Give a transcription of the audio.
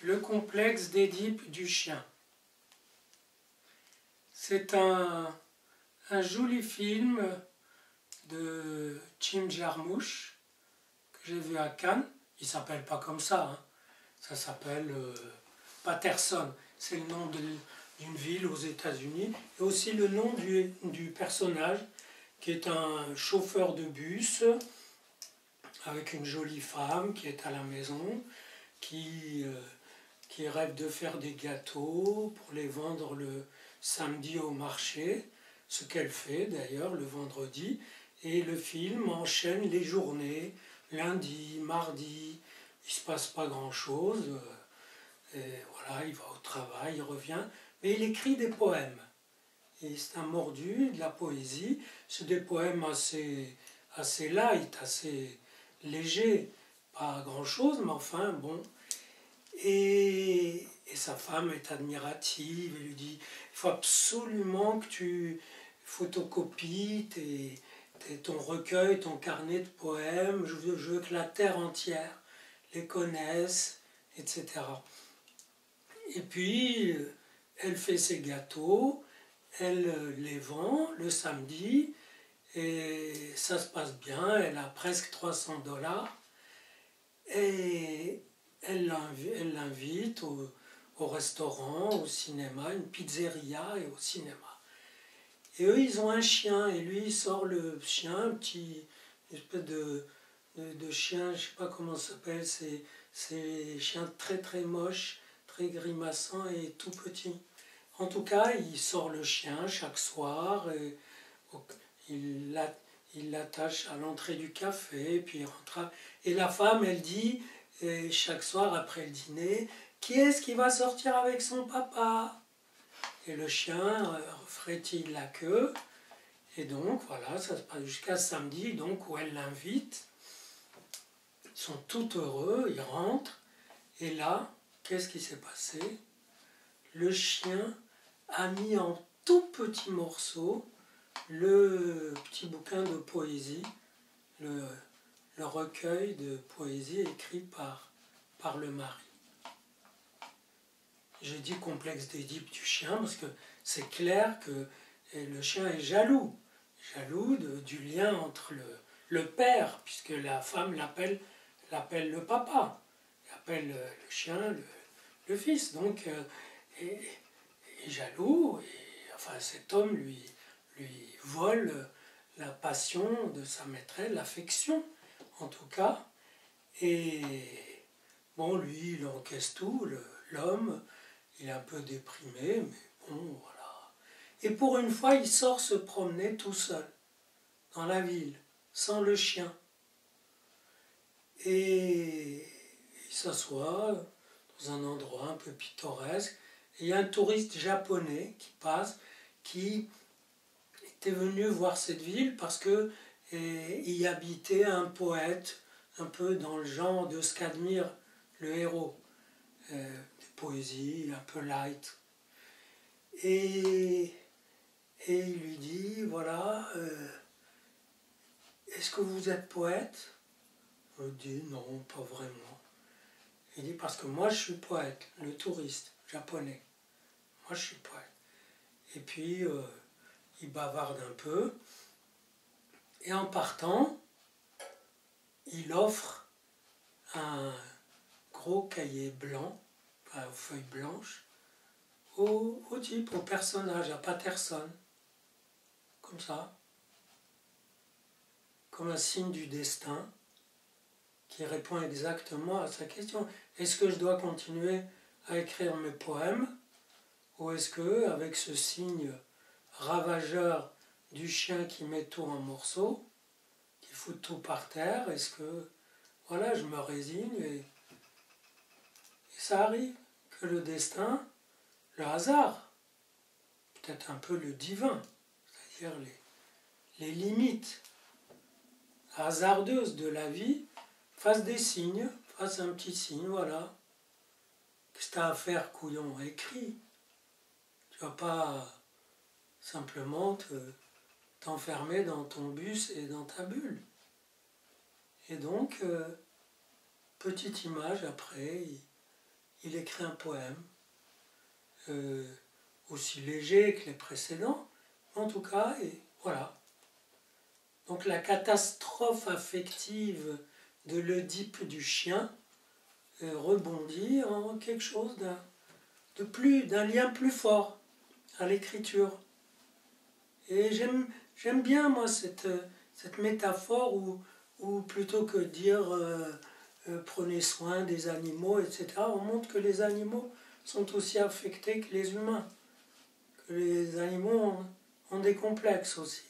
Le complexe d'Édipe du chien. C'est un joli film de Jim Jarmusch que j'ai vu à Cannes. Il ne s'appelle pas comme ça, hein. Ça s'appelle Paterson. C'est le nom d'une ville aux États-Unis. Et aussi le nom du personnage qui est un chauffeur de bus avec une jolie femme qui est à la maison, qui rêve de faire des gâteaux pour les vendre le samedi au marché, ce qu'elle fait d'ailleurs le vendredi. Et le film enchaîne les journées, lundi, mardi, il ne se passe pas grand-chose. Et voilà, il va au travail, il revient, mais il écrit des poèmes. Et c'est un mordu, de la poésie. C'est des poèmes assez light, assez légers, pas grand-chose, mais enfin, bon. Et sa femme est admirative, elle lui dit, il faut absolument que tu photocopies ton recueil, ton carnet de poèmes, je veux que la terre entière les connaisse, etc. Et puis, elle fait ses gâteaux, elle les vend le samedi, et ça se passe bien, elle a presque 300 $, et elle l'invite au restaurant, au cinéma, une pizzeria et au cinéma. Et eux, ils ont un chien, et lui, il sort le chien, un petit espèce de chien, je ne sais pas comment ça s'appelle, c'est des chiens très très moches, très grimaçants et tout petits. En tout cas, il sort le chien chaque soir, et il l'attache à l'entrée du café, et puis il rentre. Et la femme, elle dit, chaque soir après le dîner, qui est-ce qui va sortir avec son papa? Et le chien frétille la queue, et donc voilà, ça se passe jusqu'à samedi, donc où elle l'invite. Ils sont tout heureux, ils rentrent, et là, qu'est-ce qui s'est passé? Le chien a mis en tout petits morceaux le petit bouquin de poésie, le recueil de poésie écrit par le mari. J'ai dit complexe d'Édipe du chien parce que c'est clair que le chien est jaloux du lien entre le père, puisque la femme l'appelle le papa, elle appelle le chien le fils, donc est jaloux, et enfin cet homme lui vole la passion de sa maîtresse, l'affection en tout cas, et bon, lui il encaisse tout, l'homme, il est un peu déprimé, mais bon, voilà. Et pour une fois, il sort se promener tout seul, dans la ville, sans le chien. Et il s'assoit dans un endroit un peu pittoresque. Et il y a un touriste japonais qui passe, qui était venu voir cette ville parce que y habitait un poète, un peu dans le genre de ce qu'admire le héros. Des poésies un peu light. Et il lui dit, voilà, est-ce que vous êtes poète? Il dit, non, pas vraiment. Il dit, parce que moi je suis poète, le touriste japonais. Moi je suis poète. Et puis, il bavarde un peu. Et en partant, il offre un gros cahier blanc, aux feuilles blanches, au type, au personnage, à Paterson. Comme ça. Comme un signe du destin, qui répond exactement à sa question. Est-ce que je dois continuer à écrire mes poèmes, ou est-ce que, avec ce signe ravageur du chien qui met tout en morceaux, qui fout tout par terre, est-ce que, voilà, je me résigne, et ça arrive que le destin, le hasard, peut-être un peu le divin, c'est-à-dire les limites hasardeuses de la vie, fasse des signes, fasse un petit signe, voilà. Qu'est-ce que tu as à faire, couillon? Écris. Tu vas pas simplement t'enfermer dans ton bus et dans ta bulle. Et donc, petite image après, il écrit un poème, aussi léger que les précédents, en tout cas, et voilà. Donc la catastrophe affective de l'Œdipe du chien rebondit en quelque chose d'un lien plus fort à l'écriture. Et j'aime bien, moi, cette métaphore où plutôt que dire prenez soin des animaux, etc., on montre que les animaux sont aussi affectés que les humains, que les animaux ont des complexes aussi.